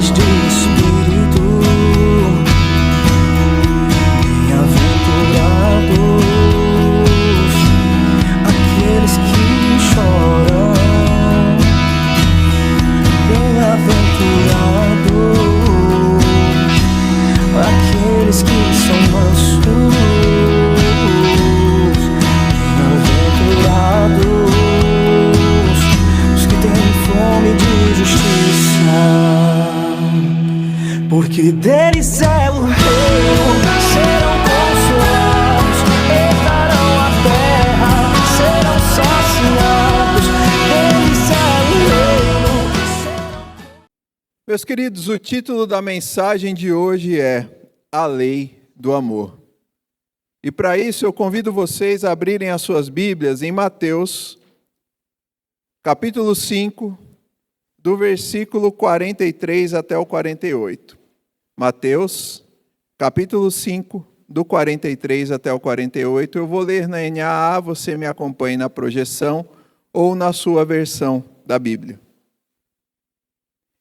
pobres de espírito, bem-aventurados aqueles que choram, bem-aventurados aqueles que são mansos, bem-aventurados os que têm fome de justiça, porque deles é o reino, serão consolados, herdarão a terra, serão saciados, deles é o reino. Meus queridos, o título da mensagem de hoje é A Lei do Amor. E para isso eu convido vocês a abrirem as suas Bíblias em Mateus, capítulo 5, do versículo 43 até o 48. Mateus, capítulo 5, do 43 até o 48. Eu vou ler na NAA, você me acompanhe na projeção ou na sua versão da Bíblia.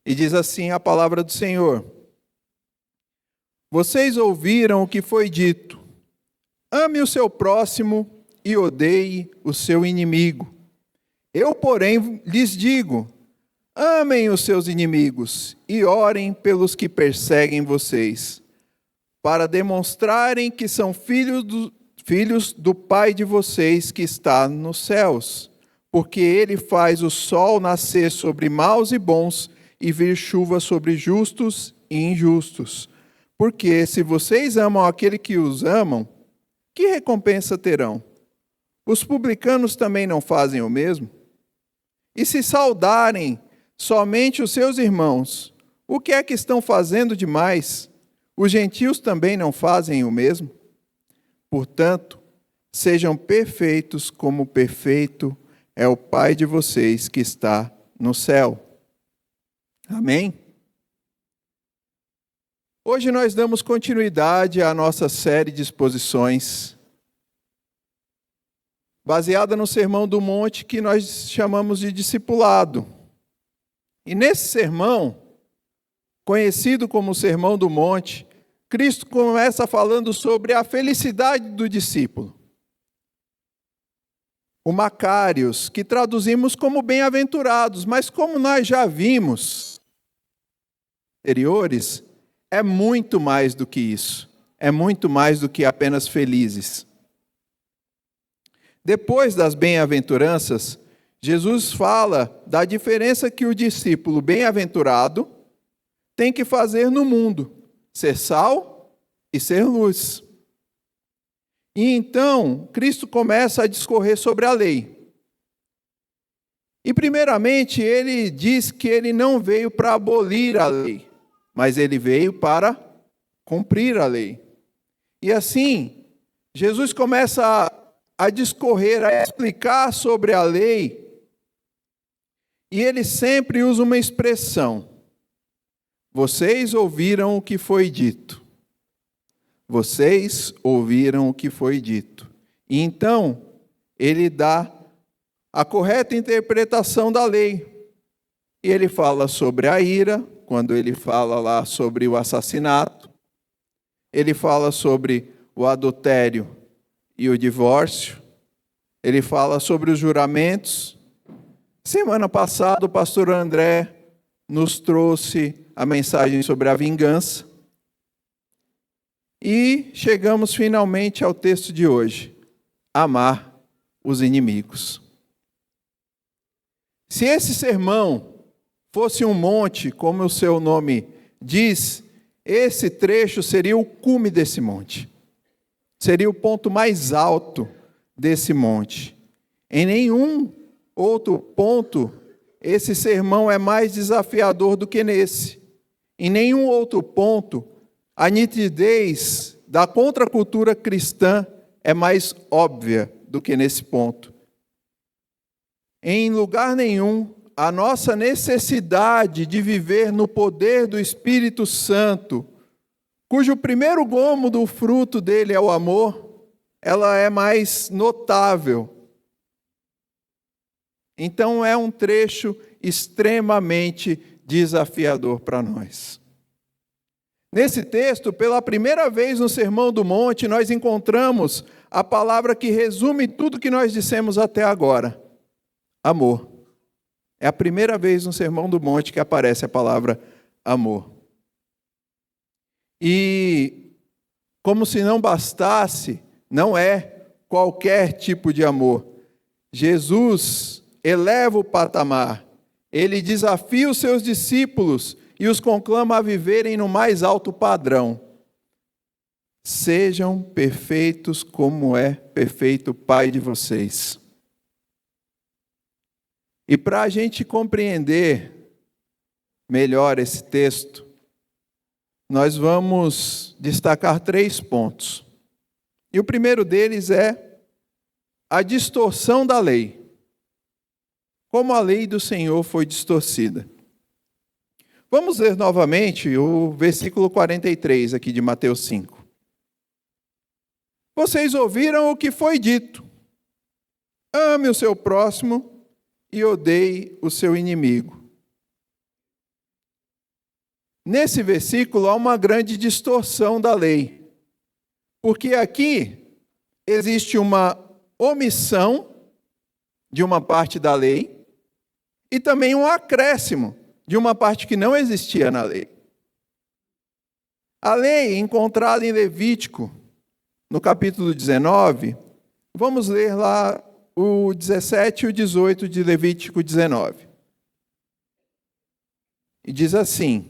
E diz assim a palavra do Senhor: Vocês ouviram o que foi dito: ame o seu próximo e odeie o seu inimigo. Eu, porém, lhes digo: amem os seus inimigos e orem pelos que perseguem vocês, para demonstrarem que são filhos do Pai de vocês que está nos céus, porque Ele faz o sol nascer sobre maus e bons e vir chuva sobre justos e injustos. Porque se vocês amam aquele que os amam, que recompensa terão? Os publicanos também não fazem o mesmo? E se saudarem somente os seus irmãos, o que é que estão fazendo demais? Os gentios também não fazem o mesmo? Portanto, sejam perfeitos como perfeito é o Pai de vocês que está no céu. Amém? Hoje nós damos continuidade à nossa série de exposições, baseada no Sermão do Monte, que nós chamamos de discipulado. E nesse sermão, conhecido como Sermão do Monte, Cristo começa falando sobre a felicidade do discípulo. O Macários, que traduzimos como bem-aventurados, mas como nós já vimos anteriores, é muito mais do que isso. É muito mais do que apenas felizes. Depois das bem-aventuranças, Jesus fala da diferença que o discípulo bem-aventurado tem que fazer no mundo: ser sal e ser luz. E então, Cristo começa a discorrer sobre a lei. E primeiramente, ele diz que ele não veio para abolir a lei, mas ele veio para cumprir a lei. E assim, Jesus começa a discorrer, a explicar sobre a lei, e ele sempre usa uma expressão: vocês ouviram o que foi dito. Vocês ouviram o que foi dito. E então, ele dá a correta interpretação da lei. E ele fala sobre a ira, quando ele fala lá sobre o assassinato. Ele fala sobre o adultério e o divórcio. Ele fala sobre os juramentos. Semana passada, o pastor André nos trouxe a mensagem sobre a vingança. E chegamos finalmente ao texto de hoje: amar os inimigos. Se esse sermão fosse um monte, como o seu nome diz, esse trecho seria o cume desse monte. Seria o ponto mais alto desse monte. Em nenhum outro ponto, esse sermão é mais desafiador do que nesse. Em nenhum outro ponto, a nitidez da contracultura cristã é mais óbvia do que nesse ponto. Em lugar nenhum, a nossa necessidade de viver no poder do Espírito Santo, cujo primeiro gomo do fruto dele é o amor, ela é mais notável. Então é um trecho extremamente desafiador para nós. Nesse texto, pela primeira vez no Sermão do Monte, nós encontramos a palavra que resume tudo que nós dissemos até agora: amor. É a primeira vez no Sermão do Monte que aparece a palavra amor. E, como se não bastasse, não é qualquer tipo de amor. Jesus eleva o patamar, ele desafia os seus discípulos e os conclama a viverem no mais alto padrão. Sejam perfeitos como é perfeito o Pai de vocês. E para a gente compreender melhor esse texto, nós vamos destacar 3 pontos. E o primeiro deles é a distorção da lei. Como a lei do Senhor foi distorcida. Vamos ler novamente o versículo 43 aqui de Mateus 5. Vocês ouviram o que foi dito: ame o seu próximo e odeie o seu inimigo. Nesse versículo há uma grande distorção da lei, porque aqui existe uma omissão de uma parte da lei e também um acréscimo de uma parte que não existia na lei. A lei encontrada em Levítico, no capítulo 19, vamos ler lá o 17 e o 18 de Levítico 19. E diz assim: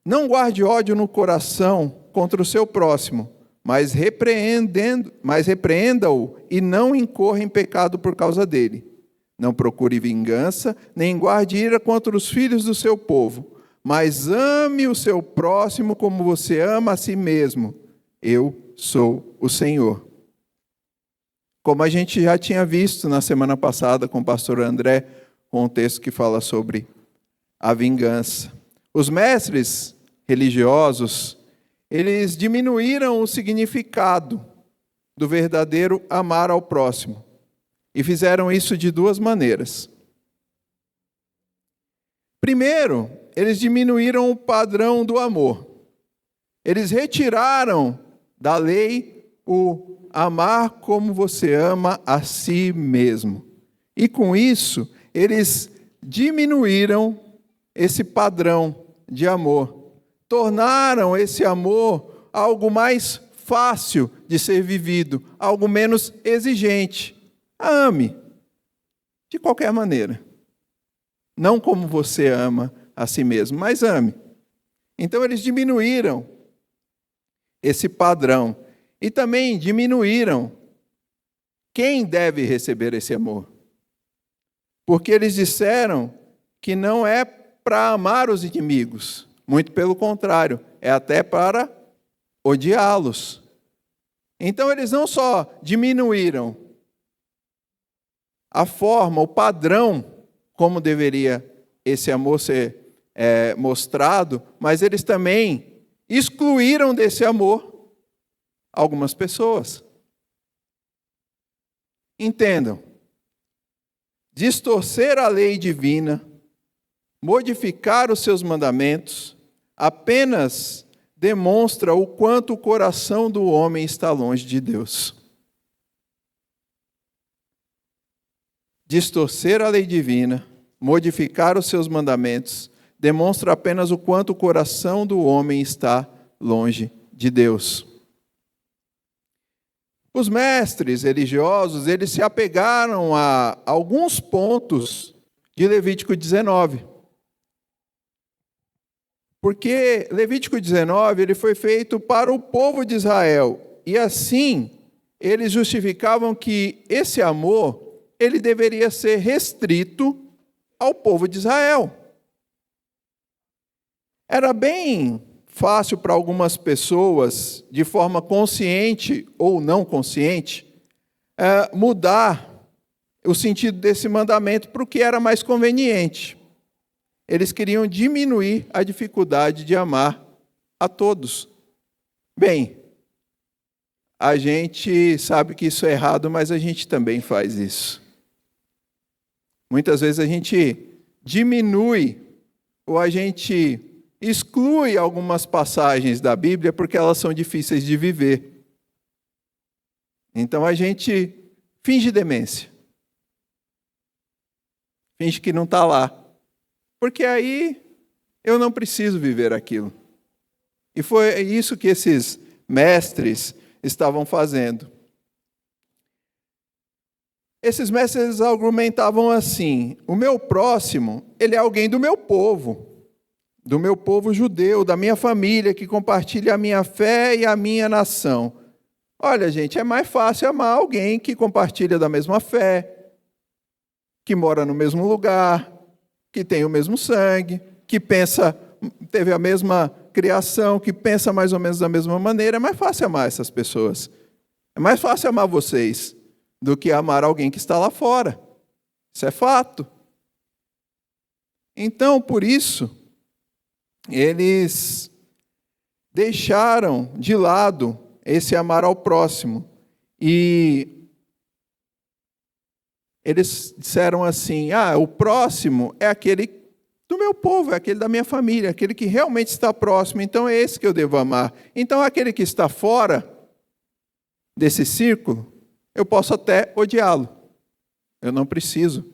não guarde ódio no coração contra o seu próximo, mas repreenda-o e não incorra em pecado por causa dele. Não procure vingança, nem guarde ira contra os filhos do seu povo, mas ame o seu próximo como você ama a si mesmo. Eu sou o Senhor. Como a gente já tinha visto na semana passada com o pastor André, com um texto que fala sobre a vingança. Os mestres religiosos, eles diminuíram o significado do verdadeiro amar ao próximo. E fizeram isso de 2 maneiras. Primeiro, eles diminuíram o padrão do amor. Eles retiraram da lei o amar como você ama a si mesmo. E com isso, eles diminuíram esse padrão de amor. Tornaram esse amor algo mais fácil de ser vivido, algo menos exigente. Ame, de qualquer maneira. Não como você ama a si mesmo, mas ame. Então eles diminuíram esse padrão. E também diminuíram quem deve receber esse amor. Porque eles disseram que não é para amar os inimigos. Muito pelo contrário, é até para odiá-los. Então eles não só diminuíram a forma, o padrão, como deveria esse amor ser mostrado, mas eles também excluíram desse amor algumas pessoas. Entendam, distorcer a lei divina, modificar os seus mandamentos, apenas demonstra o quanto o coração do homem está longe de Deus. Distorcer a lei divina, modificar os seus mandamentos, demonstra apenas o quanto o coração do homem está longe de Deus. Os mestres religiosos, eles se apegaram a alguns pontos de Levítico 19. Porque Levítico 19, ele foi feito para o povo de Israel. E assim, eles justificavam que esse amor, ele deveria ser restrito ao povo de Israel. Era bem fácil para algumas pessoas, de forma consciente ou não consciente, mudar o sentido desse mandamento para o que era mais conveniente. Eles queriam diminuir a dificuldade de amar a todos. Bem, a gente sabe que isso é errado, mas a gente também faz isso. Muitas vezes a gente diminui ou a gente exclui algumas passagens da Bíblia porque elas são difíceis de viver. Então a gente finge demência. Finge que não está lá. Porque aí eu não preciso viver aquilo. E foi isso que esses mestres estavam fazendo. Esses mestres argumentavam assim: o meu próximo, ele é alguém do meu povo judeu, da minha família, que compartilha a minha fé e a minha nação. Olha, gente, é mais fácil amar alguém que compartilha da mesma fé, que mora no mesmo lugar, que tem o mesmo sangue, que teve a mesma criação, que pensa mais ou menos da mesma maneira. É mais fácil amar essas pessoas. É mais fácil amar vocês do que amar alguém que está lá fora. Isso é fato. Então, por isso, eles deixaram de lado esse amar ao próximo. E eles disseram assim: o próximo é aquele do meu povo, é aquele da minha família, aquele que realmente está próximo, então é esse que eu devo amar. Então, aquele que está fora desse círculo, eu posso até odiá-lo. Eu não preciso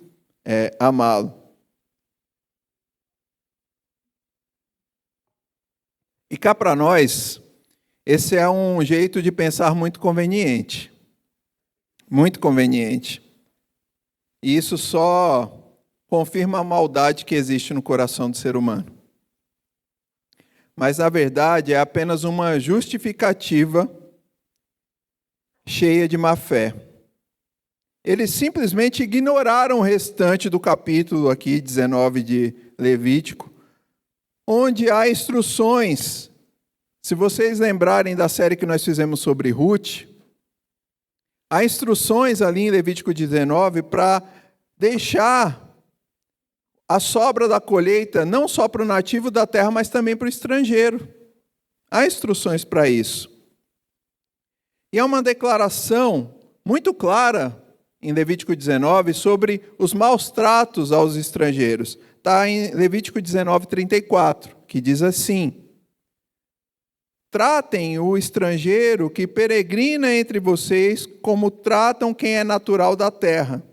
amá-lo. E cá para nós, esse é um jeito de pensar muito conveniente. Muito conveniente. E isso só confirma a maldade que existe no coração do ser humano. Mas, na verdade, é apenas uma justificativa cheia de má fé. Eles simplesmente ignoraram o restante do capítulo aqui, 19 de Levítico, onde há instruções. Se vocês lembrarem da série que nós fizemos sobre Ruth, há instruções ali em Levítico 19 para deixar a sobra da colheita não só para o nativo da terra, mas também para o estrangeiro. Há instruções para isso. E há uma declaração muito clara em Levítico 19 sobre os maus tratos aos estrangeiros. Está em Levítico 19, 34, que diz assim: tratem o estrangeiro que peregrina entre vocês como tratam quem é natural da terra.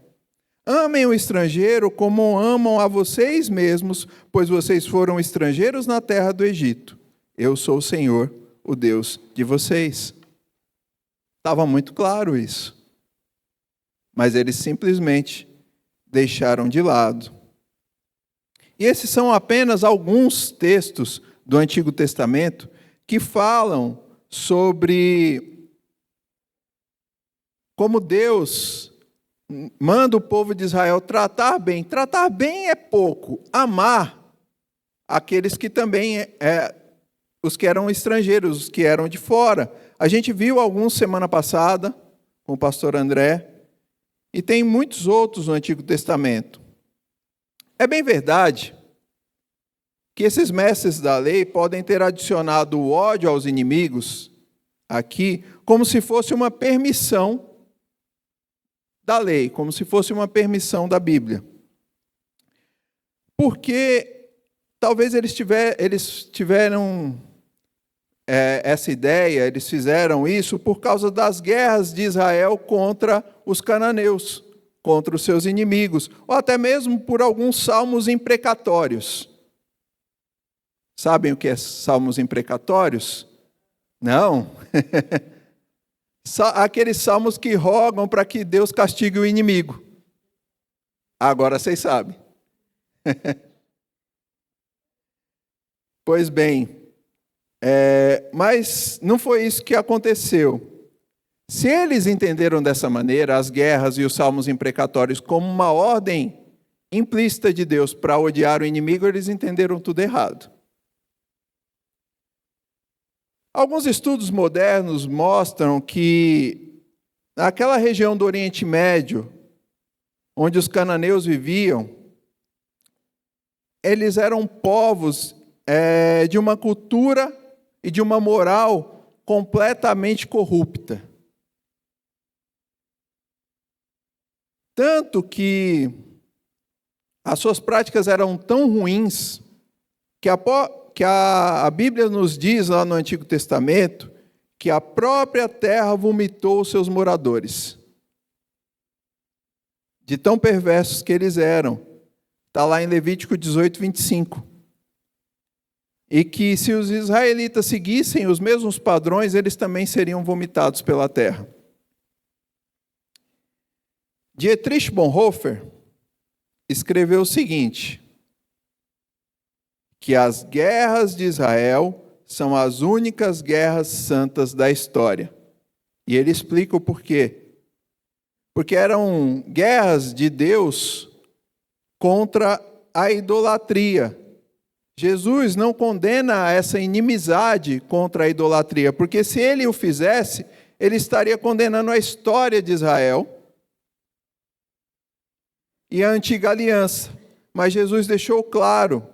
Amem o estrangeiro como amam a vocês mesmos, pois vocês foram estrangeiros na terra do Egito. Eu sou o Senhor, o Deus de vocês. Estava muito claro isso. Mas eles simplesmente deixaram de lado. E esses são apenas alguns textos do Antigo Testamento que falam sobre como Deus manda o povo de Israel tratar bem. Tratar bem é pouco. Amar aqueles que também os que eram estrangeiros, os que eram de fora. A gente viu alguns semana passada com o pastor André, e tem muitos outros no Antigo Testamento. É bem verdade que esses mestres da lei podem ter adicionado o ódio aos inimigos aqui como se fosse uma permissão da lei, como se fosse uma permissão da Bíblia. Porque talvez eles tiveram essa ideia, eles fizeram isso por causa das guerras de Israel contra os cananeus, contra os seus inimigos, ou até mesmo por alguns salmos imprecatórios. Sabem o que é salmos imprecatórios? Não. Aqueles salmos que rogam para que Deus castigue o inimigo. Agora vocês sabem. Pois bem, mas não foi isso que aconteceu. Se eles entenderam dessa maneira as guerras e os salmos imprecatórios como uma ordem implícita de Deus para odiar o inimigo, eles entenderam tudo errado. Alguns estudos modernos mostram que naquela região do Oriente Médio, onde os cananeus viviam, eles eram povos de uma cultura e de uma moral completamente corrupta. Tanto que as suas práticas eram tão ruins que a Bíblia nos diz lá no Antigo Testamento que a própria terra vomitou os seus moradores. De tão perversos que eles eram. Está lá em Levítico 18, 25. E que se os israelitas seguissem os mesmos padrões, eles também seriam vomitados pela terra. Dietrich Bonhoeffer escreveu o seguinte, que as guerras de Israel são as únicas guerras santas da história. E ele explica o porquê. Porque eram guerras de Deus contra a idolatria. Jesus não condena essa inimizade contra a idolatria, porque se ele o fizesse, ele estaria condenando a história de Israel e a antiga aliança. Mas Jesus deixou claro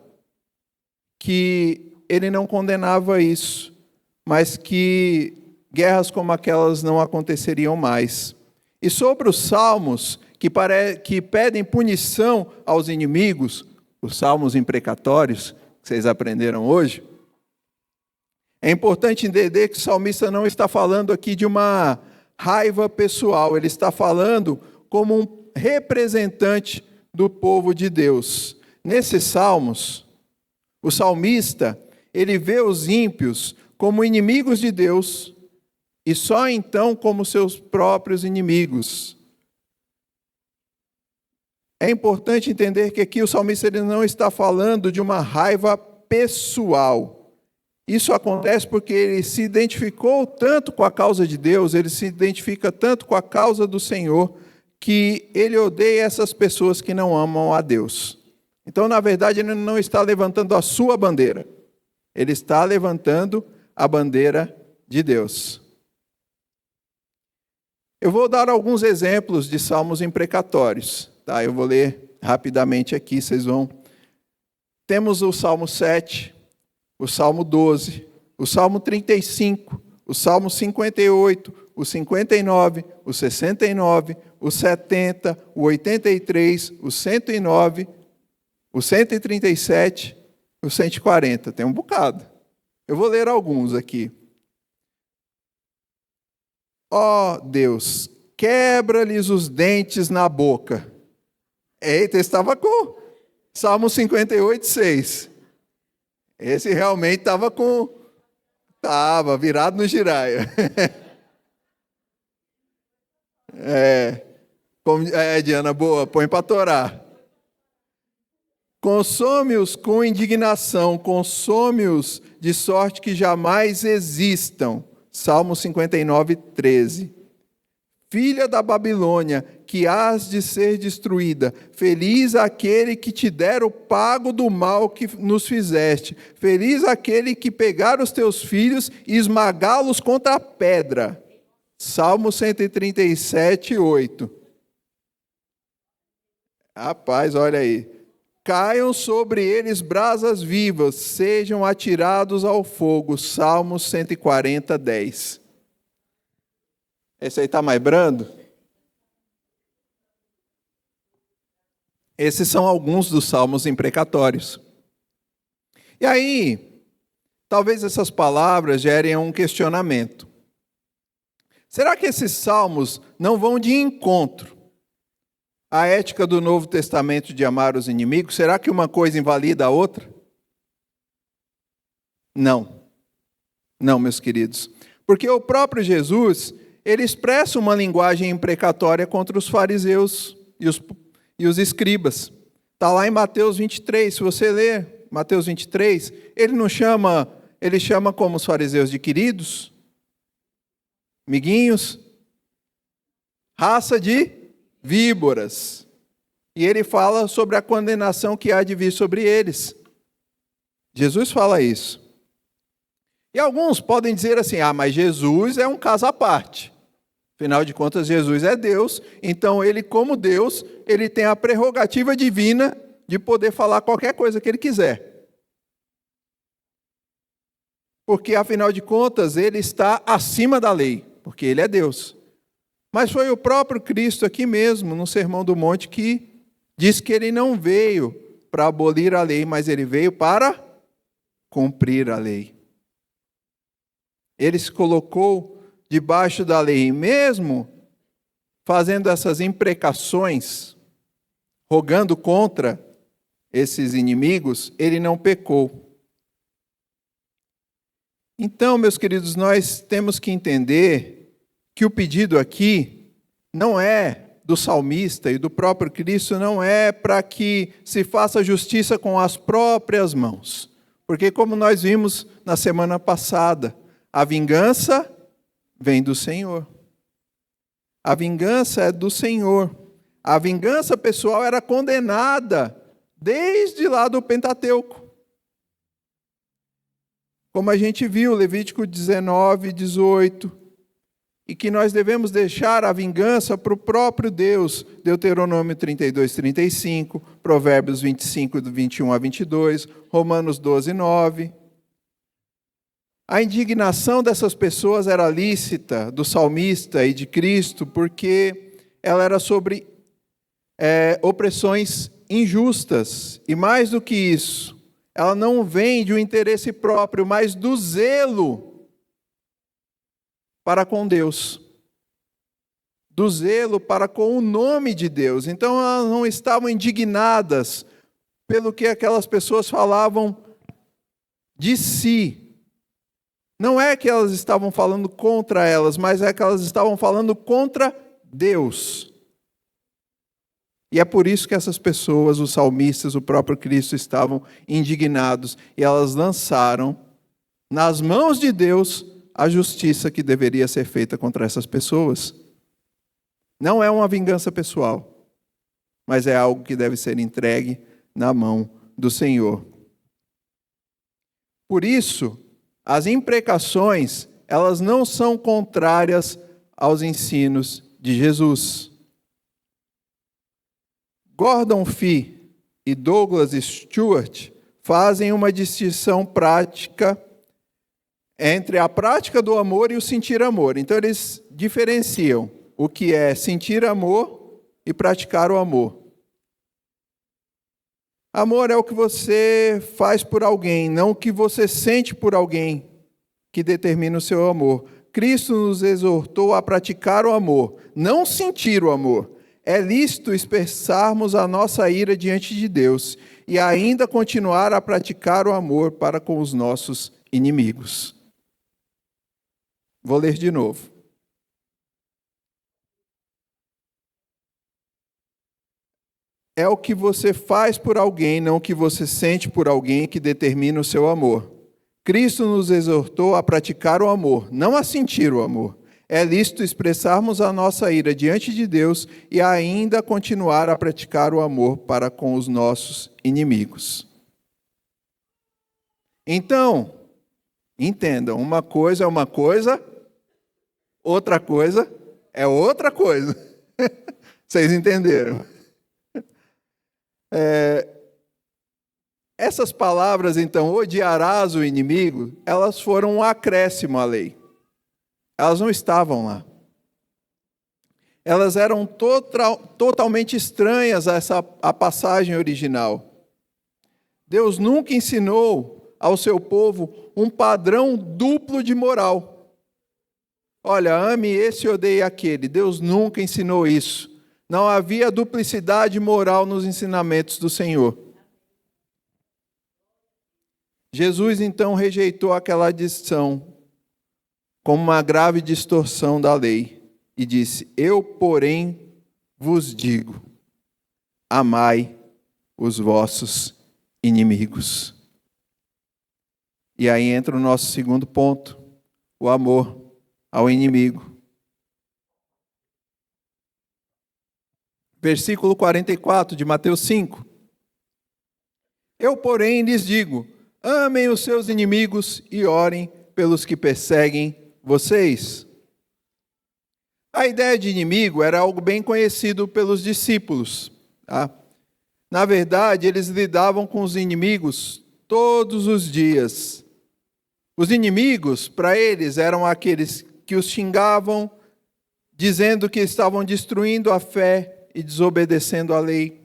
que ele não condenava isso, mas que guerras como aquelas não aconteceriam mais. E sobre os salmos que pedem punição aos inimigos, os salmos imprecatórios, que vocês aprenderam hoje, é importante entender que o salmista não está falando aqui de uma raiva pessoal, ele está falando como um representante do povo de Deus. Nesses salmos, o salmista, ele vê os ímpios como inimigos de Deus e só então como seus próprios inimigos. É importante entender que aqui o salmista ele não está falando de uma raiva pessoal. Isso acontece porque ele se identificou tanto com a causa de Deus, ele se identifica tanto com a causa do Senhor, que ele odeia essas pessoas que não amam a Deus. Então, na verdade, ele não está levantando a sua bandeira. Ele está levantando a bandeira de Deus. Eu vou dar alguns exemplos de salmos imprecatórios. Tá? Eu vou ler rapidamente aqui, vocês vão. Temos o Salmo 7, o Salmo 12, o Salmo 35, o Salmo 58, o 59, o 69, o 70, o 83, o 109, o 137, o 140. Tem um bocado. Eu vou ler alguns aqui. Ó Deus, quebra-lhes os dentes na boca. Eita, estava com Salmo 58, 6. Esse realmente estava com... Estava virado no giraia. Diana, boa, põe para torar. Consome-os com indignação, consome-os de sorte que jamais existam. Salmo 59, 13. Filha da Babilônia, que hás de ser destruída, feliz aquele que te der o pago do mal que nos fizeste, feliz aquele que pegar os teus filhos e esmagá-los contra a pedra. Salmo 137, 8. Rapaz, olha aí. Caiam sobre eles brasas vivas, sejam atirados ao fogo. Salmo 140, 10. Esse aí está mais brando? Esses são alguns dos salmos imprecatórios. E aí, talvez essas palavras gerem um questionamento. Será que esses salmos não vão de encontro à ética do Novo Testamento de amar os inimigos? Será que uma coisa invalida a outra? Não. Não, meus queridos. Porque o próprio Jesus, ele expressa uma linguagem imprecatória contra os fariseus e os escribas. Está lá em Mateus 23. Se você ler Mateus 23, ele chama como os fariseus de queridos, amiguinhos, raça de víboras. E ele fala sobre a condenação que há de vir sobre eles. Jesus fala isso. E alguns podem dizer assim, mas Jesus é um caso à parte. Afinal de contas, Jesus é Deus, então ele, como Deus, ele tem a prerrogativa divina de poder falar qualquer coisa que ele quiser. Porque, afinal de contas, ele está acima da lei, porque ele é Deus. Mas foi o próprio Cristo aqui mesmo, no Sermão do Monte, que diz que ele não veio para abolir a lei, mas ele veio para cumprir a lei. Ele se colocou debaixo da lei, e mesmo fazendo essas imprecações, rogando contra esses inimigos, ele não pecou. Então, meus queridos, nós temos que entender que o pedido aqui não é do salmista e do próprio Cristo, não é para que se faça justiça com as próprias mãos. Porque, como nós vimos na semana passada, a vingança vem do Senhor. A vingança é do Senhor. A vingança pessoal era condenada desde lá do Pentateuco. Como a gente viu, Levítico 19, 18, e que nós devemos deixar a vingança para o próprio Deus, Deuteronômio 32, 35, Provérbios 25, do 21 a 22, Romanos 12, 9. A indignação dessas pessoas era lícita, do salmista e de Cristo, porque ela era sobre opressões injustas, e mais do que isso, ela não vem de um interesse próprio, mas do zelo para com Deus, do zelo para com o nome de Deus. Então elas não estavam indignadas pelo que aquelas pessoas falavam de si. Não é que elas estavam falando contra elas, mas é que elas estavam falando contra Deus. E é por isso que essas pessoas, os salmistas, o próprio Cristo, estavam indignados. E elas lançaram nas mãos de Deus a justiça que deveria ser feita contra essas pessoas. Não é uma vingança pessoal, mas é algo que deve ser entregue na mão do Senhor. Por isso, as imprecações, elas não são contrárias aos ensinos de Jesus. Gordon Fee e Douglas Stewart fazem uma distinção prática entre a prática do amor e o sentir amor. Então, eles diferenciam o que é sentir amor e praticar o amor. Amor é o que você faz por alguém, não o que você sente por alguém, que determina o seu amor. Cristo nos exortou a praticar o amor, não sentir o amor. É lícito expressarmos a nossa ira diante de Deus e ainda continuar a praticar o amor para com os nossos inimigos. Vou ler de novo. É o que você faz por alguém, não o que você sente por alguém, que determina o seu amor. Cristo nos exortou a praticar o amor, não a sentir o amor. É lícito expressarmos a nossa ira diante de Deus e ainda continuar a praticar o amor para com os nossos inimigos. Então, entendam, uma coisa é uma coisa, outra coisa é outra coisa. Vocês entenderam? Essas palavras, então, odiarás o inimigo, elas foram um acréscimo à lei. Elas não estavam lá. Elas eram totalmente estranhas a passagem original. Deus nunca ensinou ao seu povo um padrão duplo de moral. Olha, ame esse e odeie aquele. Deus nunca ensinou isso. Não havia duplicidade moral nos ensinamentos do Senhor. Jesus, então, rejeitou aquela adição como uma grave distorção da lei e disse: eu, porém, vos digo, amai os vossos inimigos. E aí entra o nosso segundo ponto, o amor ao inimigo. Versículo 44 de Mateus 5. Eu, porém, lhes digo, amem os seus inimigos e orem pelos que perseguem vocês. A ideia de inimigo era algo bem conhecido pelos discípulos. Tá? Na verdade, eles lidavam com os inimigos todos os dias. Os inimigos, para eles, eram aqueles que os xingavam, dizendo que estavam destruindo a fé e desobedecendo a lei.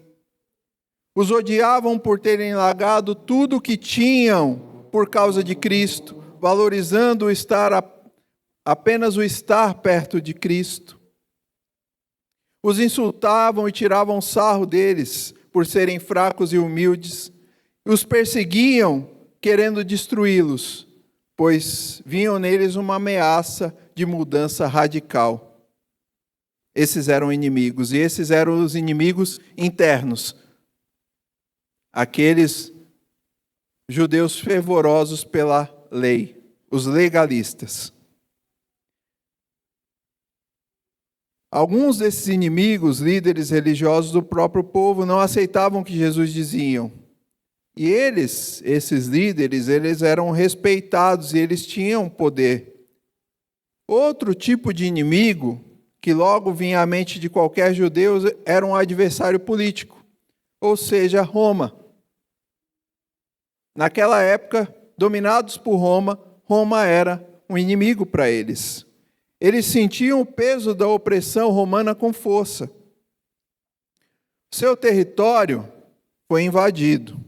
Os odiavam por terem largado tudo o que tinham por causa de Cristo, valorizando apenas o estar perto de Cristo. Os insultavam e tiravam sarro deles por serem fracos e humildes. Os perseguiam, querendo destruí-los, pois viam neles uma ameaça de mudança radical. Esses eram inimigos, e esses eram os inimigos internos. Aqueles judeus fervorosos pela lei, os legalistas. Alguns desses inimigos, líderes religiosos do próprio povo, não aceitavam o que Jesus dizia. E esses líderes, eles eram respeitados e eles tinham poder. Outro tipo de inimigo, que logo vinha à mente de qualquer judeu, era um adversário político, ou seja, Roma. Naquela época, dominados por Roma, Roma era um inimigo para eles. Eles sentiam o peso da opressão romana com força. Seu território foi invadido.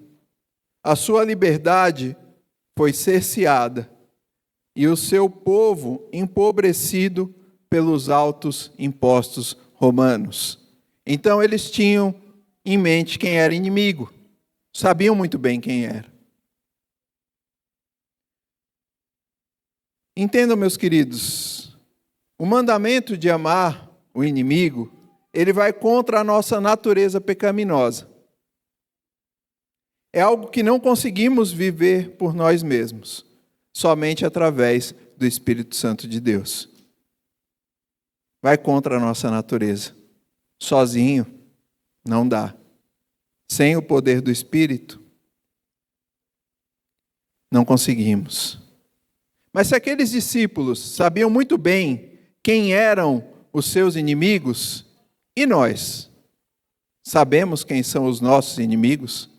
A sua liberdade foi cerceada. E o seu povo empobrecido pelos altos impostos romanos. Então eles tinham em mente quem era inimigo. Sabiam muito bem quem era. Entendam, meus queridos, o mandamento de amar o inimigo, ele vai contra a nossa natureza pecaminosa. É algo que não conseguimos viver por nós mesmos, somente através do Espírito Santo de Deus. Vai contra a nossa natureza. Sozinho, não dá. Sem o poder do Espírito, não conseguimos. Mas se aqueles discípulos sabiam muito bem quem eram os seus inimigos, e nós? Sabemos quem são os nossos inimigos?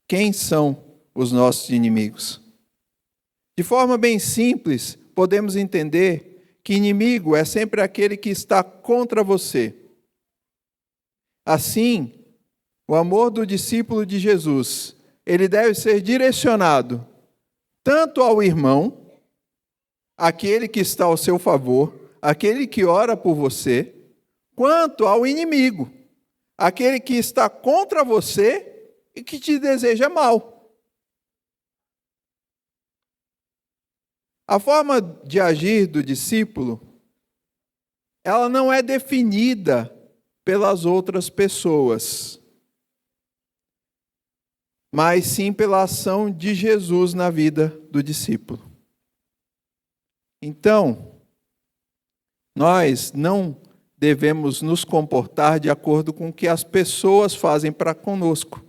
Quem são os nossos inimigos? De forma bem simples, podemos entender que inimigo é sempre aquele que está contra você. Assim, o amor do discípulo de Jesus, ele deve ser direcionado tanto ao irmão, aquele que está ao seu favor, aquele que ora por você, quanto ao inimigo, aquele que está contra você e que te deseja mal. A forma de agir do discípulo, ela não é definida pelas outras pessoas, mas sim pela ação de Jesus na vida do discípulo. Então, nós não devemos nos comportar de acordo com o que as pessoas fazem para conosco,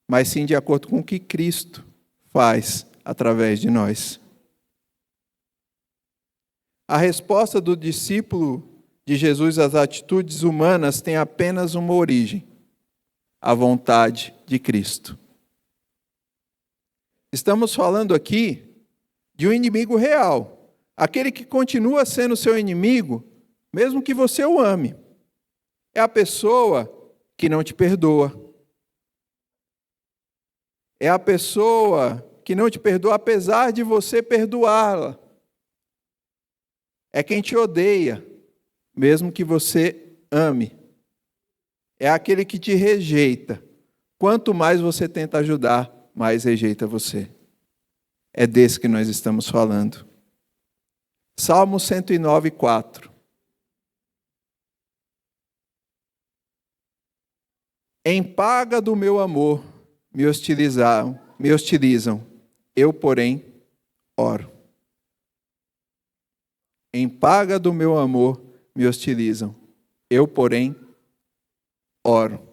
mas sim de acordo com o que Cristo faz através de nós. A resposta do discípulo de Jesus às atitudes humanas tem apenas uma origem: a vontade de Cristo. Estamos falando aqui de um inimigo real, aquele que continua sendo seu inimigo, mesmo que você o ame. É a pessoa que não te perdoa. É a pessoa que não te perdoa apesar de você perdoá-la. É quem te odeia, mesmo que você ame. É aquele que te rejeita. Quanto mais você tenta ajudar, mais rejeita você. É desse que nós estamos falando. Salmo 109, 4. Em paga do meu amor me hostilizam. Eu, porém, oro. Em paga do meu amor me hostilizam. Eu, porém, oro.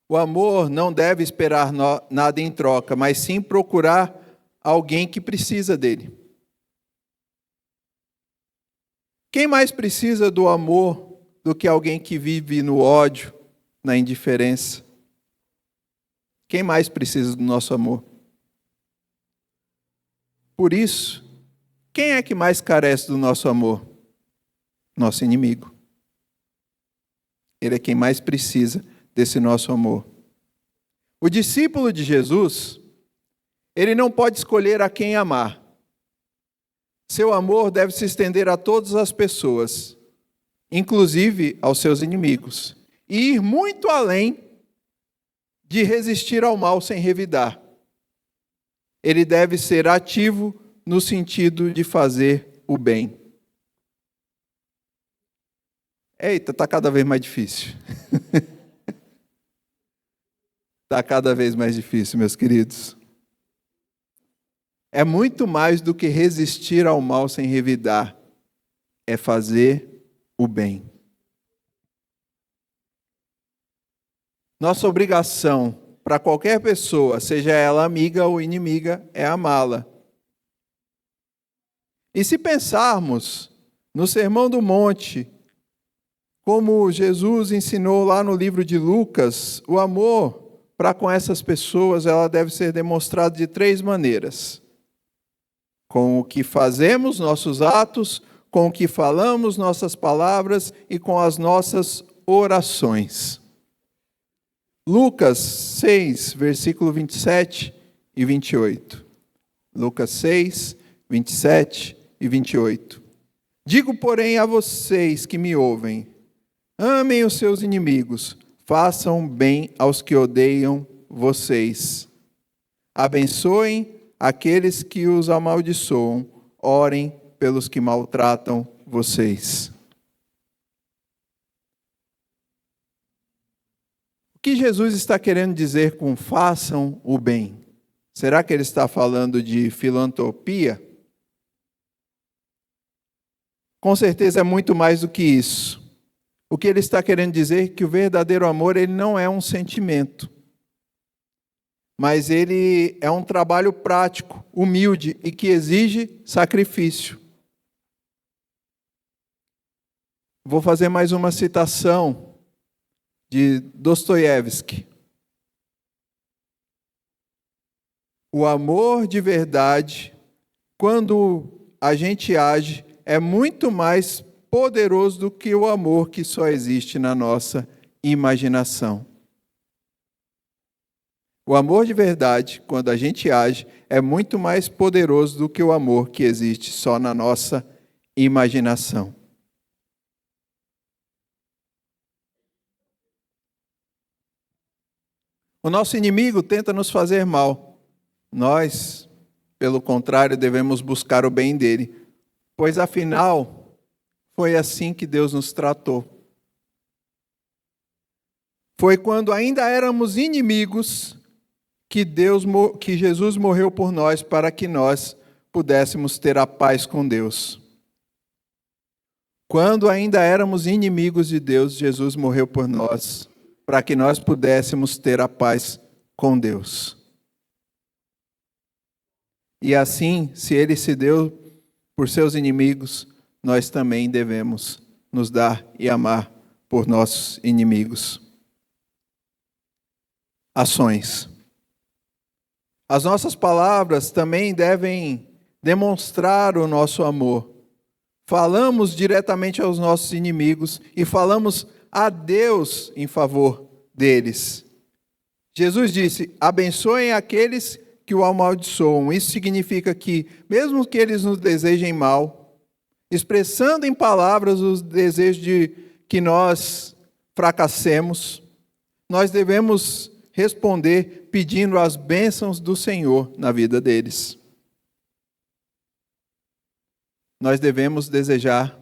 O amor não deve esperar nada em troca, mas sim procurar alguém que precisa dele. Quem mais precisa do amor do que alguém que vive no ódio, na indiferença? Quem mais precisa do nosso amor? Por isso, quem é que mais carece do nosso amor? Nosso inimigo. Ele é quem mais precisa desse nosso amor. O discípulo de Jesus, ele não pode escolher a quem amar. Seu amor deve se estender a todas as pessoas, inclusive aos seus inimigos, e ir muito além de resistir ao mal sem revidar. Ele deve ser ativo no sentido de fazer o bem. Eita, está cada vez mais difícil. Está cada vez mais difícil, meus queridos. É muito mais do que resistir ao mal sem revidar. É fazer o bem. Nossa obrigação para qualquer pessoa, seja ela amiga ou inimiga, é amá-la. E se pensarmos no Sermão do Monte, como Jesus ensinou lá no livro de Lucas, o amor para com essas pessoas, ela deve ser demonstrada de 3 maneiras. Com o que fazemos, nossos atos, com o que falamos, nossas palavras e com as nossas orações. Lucas 6, versículo 27 e 28. Lucas 6, 27 e 28. Digo, porém, a vocês que me ouvem, amem os seus inimigos, façam bem aos que odeiam vocês. Abençoem aqueles que os amaldiçoam, orem pelos que maltratam vocês. O que Jesus está querendo dizer com façam o bem? Será que ele está falando de filantropia? Com certeza é muito mais do que isso. O que ele está querendo dizer é que o verdadeiro amor ele não é um sentimento, mas ele é um trabalho prático, humilde e que exige sacrifício. Vou fazer mais uma citação de Dostoiévski. O amor de verdade, quando a gente age, é muito mais poderoso do que o amor que só existe na nossa imaginação. O amor de verdade, quando a gente age, é muito mais poderoso do que o amor que existe só na nossa imaginação. O nosso inimigo tenta nos fazer mal. Nós, pelo contrário, devemos buscar o bem dele, pois afinal, foi assim que Deus nos tratou. Foi quando ainda éramos inimigos que Jesus morreu por nós para que nós pudéssemos ter a paz com Deus. Quando ainda éramos inimigos de Deus, Jesus morreu por nós para que nós pudéssemos ter a paz com Deus. E assim, se ele se deu por seus inimigos, nós também devemos nos dar e amar por nossos inimigos. Ações. As nossas palavras também devem demonstrar o nosso amor. Falamos diretamente aos nossos inimigos e falamos a Deus em favor deles. Jesus disse, abençoem aqueles que o amaldiçoam. Isso significa que, mesmo que eles nos desejem mal, expressando em palavras os desejos de que nós fracassemos, nós devemos responder pedindo as bênçãos do Senhor na vida deles. Nós devemos desejar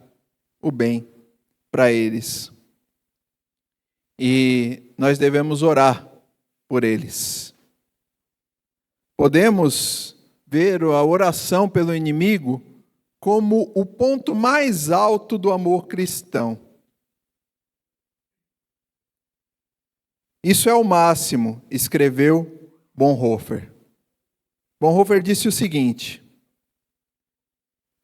o bem para eles. E nós devemos orar por eles. Podemos ver a oração pelo inimigo como o ponto mais alto do amor cristão. Isso é o máximo, escreveu Bonhoeffer. Bonhoeffer disse o seguinte: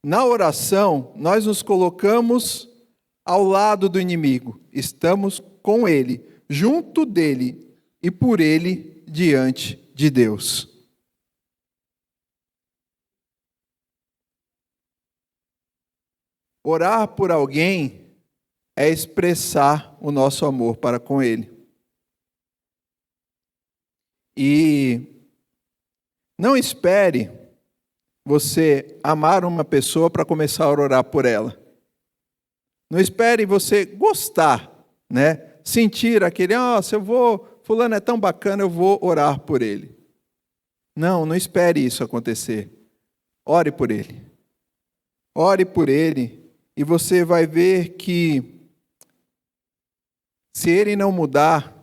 na oração, nós nos colocamos ao lado do inimigo, estamos com ele, junto dele e por ele diante de Deus. Orar por alguém é expressar o nosso amor para com ele. E não espere você amar uma pessoa para começar a orar por ela. Não espere você gostar, né? Sentir aquele, se eu vou, fulano é tão bacana, eu vou orar por ele. Não espere isso acontecer. Ore por ele. Ore por ele e você vai ver que se ele não mudar,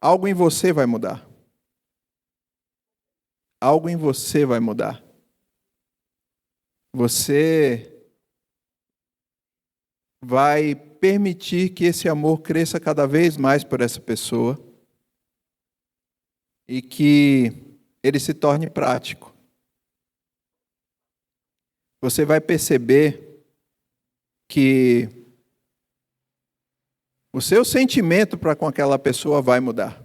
algo em você vai mudar. Algo em você vai mudar. Você vai permitir que esse amor cresça cada vez mais por essa pessoa e que ele se torne prático. Você vai perceber que o seu sentimento para com aquela pessoa vai mudar.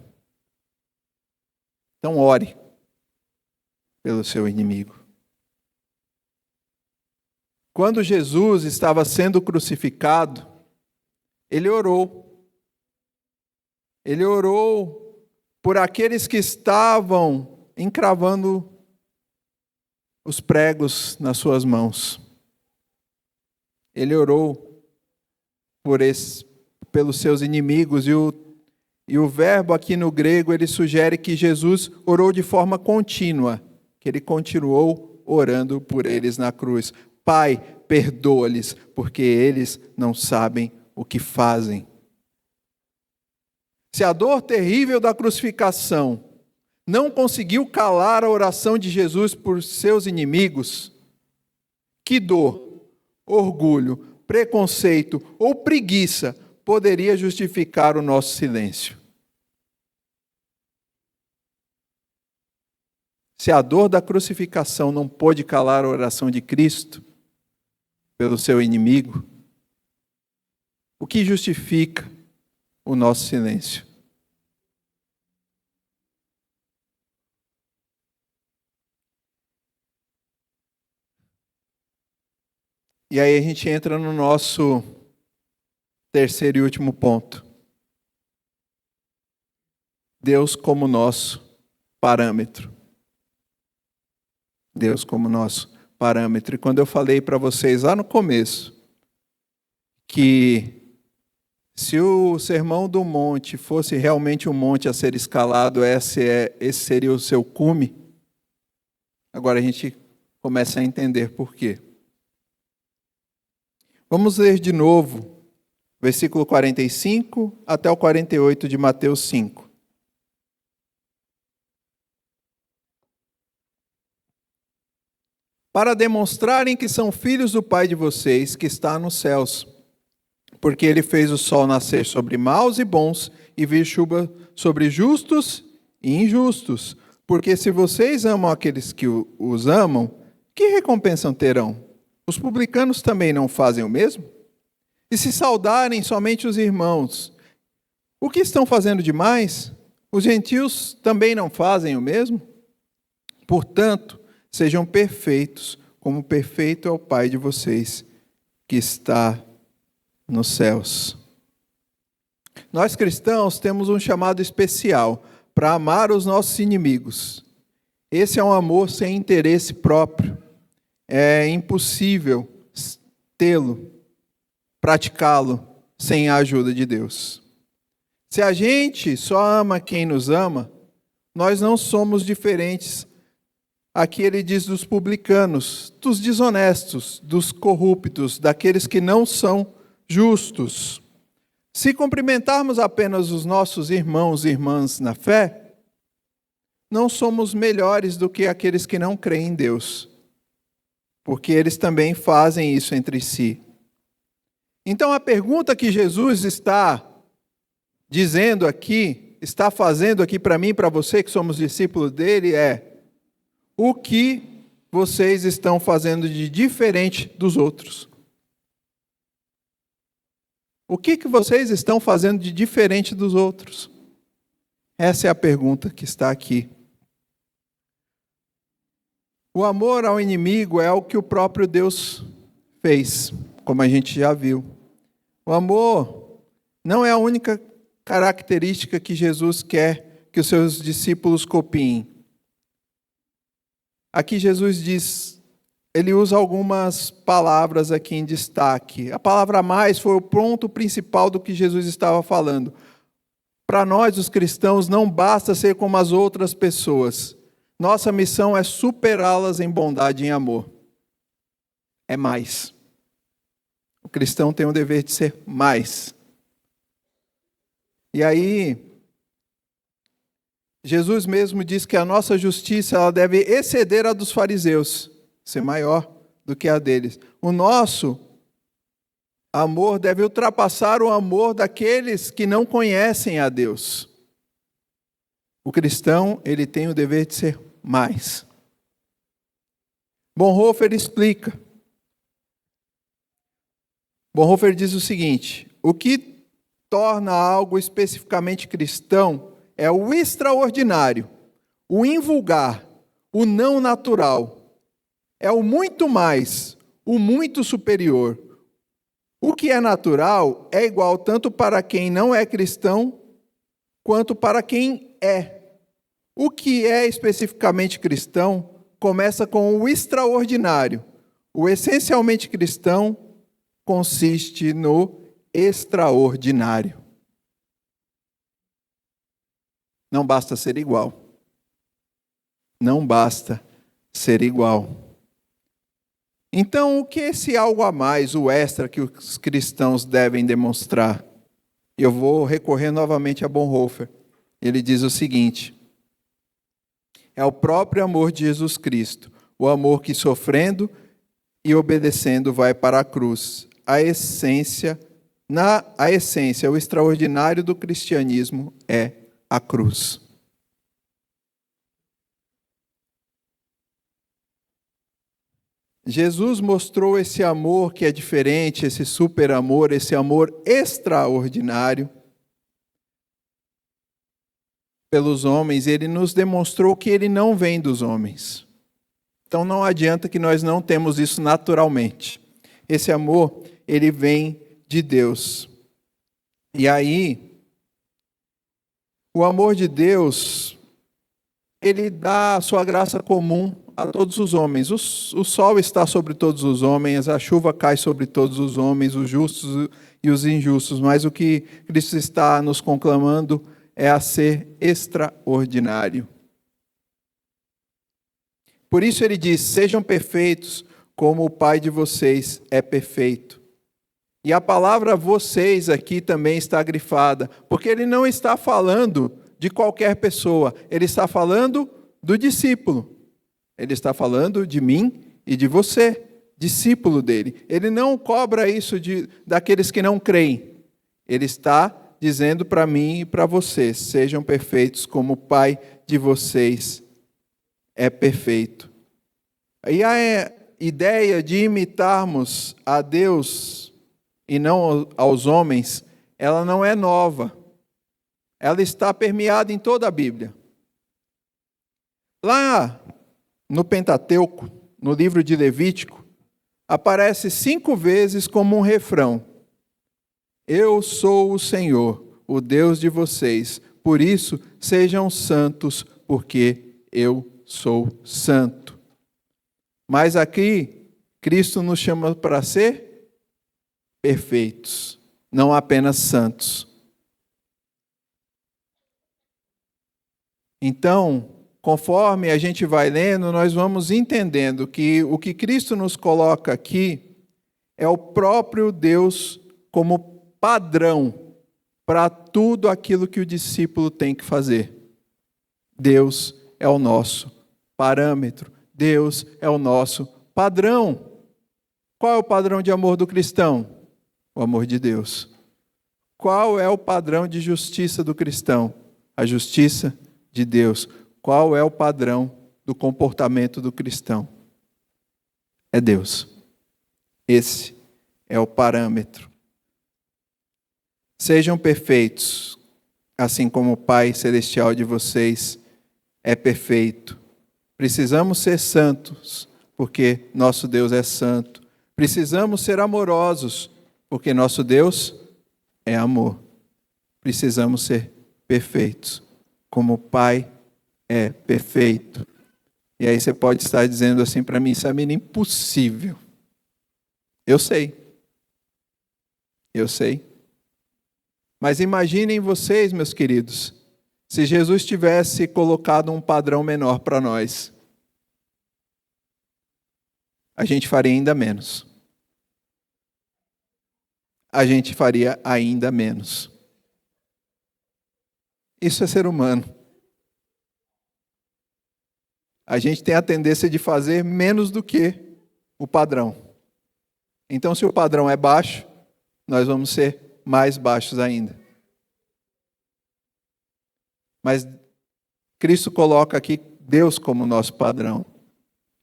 Então ore pelo seu inimigo. Quando Jesus estava sendo crucificado, ele orou. Ele orou por aqueles que estavam encravando os pregos nas suas mãos. Ele orou pelos seus inimigos e o verbo aqui no grego ele sugere que Jesus orou de forma contínua, que ele continuou orando por eles na cruz. Pai, perdoa-lhes, porque eles não sabem o que fazem. Se a dor terrível da crucificação não conseguiu calar a oração de Jesus por seus inimigos, que dor, orgulho, preconceito ou preguiça poderia justificar o nosso silêncio? Se a dor da crucificação não pôde calar a oração de Cristo pelo seu inimigo, o que justifica o nosso silêncio? E aí a gente entra no nosso terceiro e último ponto. Deus como nosso parâmetro. Deus como nosso parâmetro. E quando eu falei para vocês lá no começo que se o Sermão do Monte fosse realmente um monte a ser escalado, esse seria o seu cume, agora a gente começa a entender por quê. Vamos ler de novo, versículo 45 até o 48 de Mateus 5. Para demonstrarem que são filhos do Pai de vocês, que está nos céus, porque Ele fez o sol nascer sobre maus e bons, e vir chuva sobre justos e injustos. Porque se vocês amam aqueles que os amam, que recompensa terão? Os publicanos também não fazem o mesmo? E se saudarem somente os irmãos, o que estão fazendo demais? Os gentios também não fazem o mesmo? Portanto, sejam perfeitos, como perfeito é o Pai de vocês, que está nos céus. Nós cristãos temos um chamado especial para amar os nossos inimigos. Esse é um amor sem interesse próprio. É impossível tê-lo, praticá-lo, sem a ajuda de Deus. Se a gente só ama quem nos ama, nós não somos diferentes. Aqui ele diz dos publicanos, dos desonestos, dos corruptos, daqueles que não são justos. Se cumprimentarmos apenas os nossos irmãos e irmãs na fé, não somos melhores do que aqueles que não creem em Deus, porque eles também fazem isso entre si. Então a pergunta que Jesus está dizendo aqui, está fazendo aqui para mim e para você que somos discípulos dele é: o que vocês estão fazendo de diferente dos outros? O que vocês estão fazendo de diferente dos outros? Essa é a pergunta que está aqui. O amor ao inimigo é o que o próprio Deus fez, como a gente já viu. O amor não é a única característica que Jesus quer que os seus discípulos copiem. Aqui Jesus diz, ele usa algumas palavras aqui em destaque. A palavra mais foi o ponto principal do que Jesus estava falando. Para nós, os cristãos, não basta ser como as outras pessoas. Nossa missão é superá-las em bondade e em amor. É mais. O cristão tem o dever de ser mais. E aí, Jesus mesmo diz que a nossa justiça ela deve exceder a dos fariseus, ser maior do que a deles. O nosso amor deve ultrapassar o amor daqueles que não conhecem a Deus. O cristão, ele tem o dever de ser mais. Bonhoeffer explica. Bonhoeffer diz o seguinte: o que torna algo especificamente cristão é o extraordinário, o invulgar, o não natural. É o muito mais, o muito superior. O que é natural é igual tanto para quem não é cristão, quanto para quem é. O que é especificamente cristão começa com o extraordinário. O essencialmente cristão consiste no extraordinário. Não basta ser igual. Não basta ser igual. Então, o que é esse algo a mais, o extra que os cristãos devem demonstrar? Eu vou recorrer novamente a Bonhoeffer. Ele diz o seguinte: é o próprio amor de Jesus Cristo, o amor que sofrendo e obedecendo vai para a cruz. A essência, o extraordinário do cristianismo é a cruz. Jesus mostrou esse amor que é diferente, esse super amor, esse amor extraordinário pelos homens. Ele nos demonstrou que ele não vem dos homens. Então não adianta que nós não temos isso naturalmente. Esse amor, ele vem de Deus. E aí, o amor de Deus, ele dá a sua graça comum a todos os homens. O sol está sobre todos os homens, a chuva cai sobre todos os homens, os justos e os injustos. Mas o que Cristo está nos conclamando é a ser extraordinário. Por isso ele diz: sejam perfeitos como o Pai de vocês é perfeito. E a palavra vocês aqui também está grifada, porque ele não está falando de qualquer pessoa, ele está falando do discípulo. Ele está falando de mim e de você, discípulo dele. Ele não cobra isso daqueles que não creem. Ele está dizendo para mim e para vocês: sejam perfeitos como o Pai de vocês é perfeito. E a ideia de imitarmos a Deus e não aos homens, ela não é nova. Ela está permeada em toda a Bíblia. Lá no Pentateuco, no livro de Levítico, aparece 5 vezes como um refrão: eu sou o Senhor, o Deus de vocês, por isso sejam santos, porque eu sou santo. Mas aqui, Cristo nos chama para ser perfeitos, não apenas santos. Então, conforme a gente vai lendo, nós vamos entendendo que o que Cristo nos coloca aqui é o próprio Deus como padrão para tudo aquilo que o discípulo tem que fazer. Deus é o nosso parâmetro. Deus é o nosso padrão. Qual é o padrão de amor do cristão? O amor de Deus. Qual é o padrão de justiça do cristão? A justiça de Deus. Qual é o padrão do comportamento do cristão? É Deus. Esse é o parâmetro. Sejam perfeitos, assim como o Pai Celestial de vocês é perfeito. Precisamos ser santos, porque nosso Deus é santo. Precisamos ser amorosos, porque nosso Deus é amor. Precisamos ser perfeitos. como o Pai é perfeito. E aí você pode estar dizendo assim para mim, Samir, impossível. Eu sei. Eu sei. Mas imaginem vocês, meus queridos, se Jesus tivesse colocado um padrão menor para nós. A gente faria ainda menos. A gente faria ainda menos. Isso é ser humano. A gente tem a tendência de fazer menos do que o padrão. Então, se o padrão é baixo, nós vamos ser mais baixos ainda. Mas Cristo coloca aqui Deus como nosso padrão.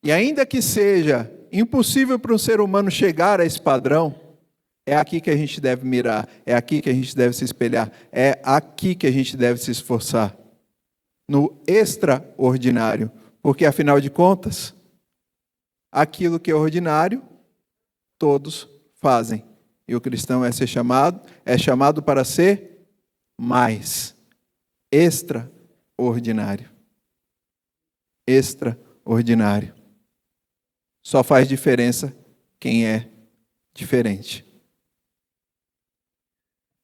E ainda que seja impossível para um ser humano chegar a esse padrão, é aqui que a gente deve mirar, é aqui que a gente deve se espelhar, é aqui que a gente deve se esforçar. No extraordinário. Porque, afinal de contas, aquilo que é ordinário, todos fazem. E o cristão é chamado para ser mais extraordinário. Extraordinário. Só faz diferença quem é diferente.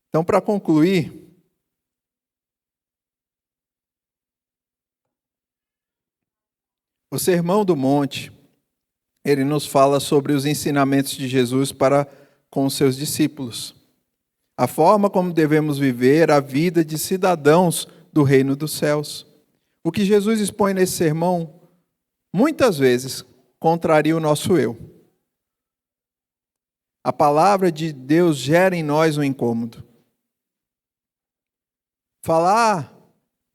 Então, para concluir, o Sermão do Monte, ele nos fala sobre os ensinamentos de Jesus para com os seus discípulos. A forma como devemos viver a vida de cidadãos do reino dos céus. O que Jesus expõe nesse sermão, muitas vezes, contraria o nosso eu. A palavra de Deus gera em nós um incômodo. Falar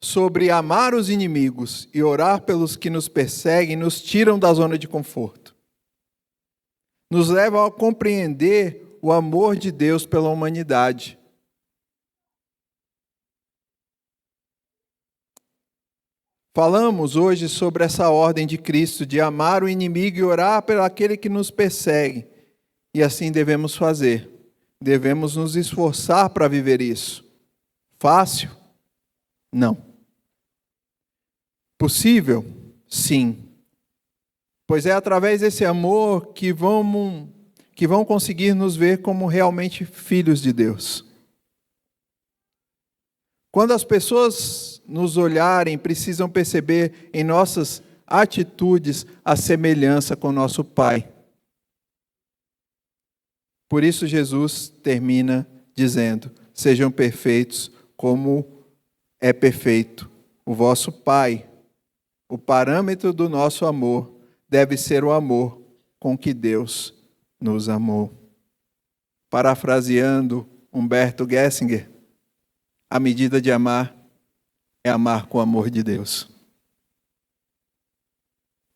sobre amar os inimigos e orar pelos que nos perseguem nos tiram da zona de conforto. Nos levam a compreender o amor de Deus pela humanidade. Falamos hoje sobre essa ordem de Cristo de amar o inimigo e orar pelo aquele que nos persegue. E assim devemos fazer. Devemos nos esforçar para viver isso. Fácil? Não. Possível? Sim. Pois é através desse amor que vão conseguir nos ver como realmente filhos de Deus. Quando as pessoas nos olharem, precisam perceber em nossas atitudes a semelhança com nosso Pai. Por isso Jesus termina dizendo: sejam perfeitos como é perfeito o vosso Pai. O parâmetro do nosso amor deve ser o amor com que Deus nos amou. Parafraseando Humberto Gessinger, a medida de amar é amar com o amor de Deus.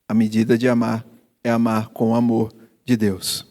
A medida de amar é amar com o amor de Deus.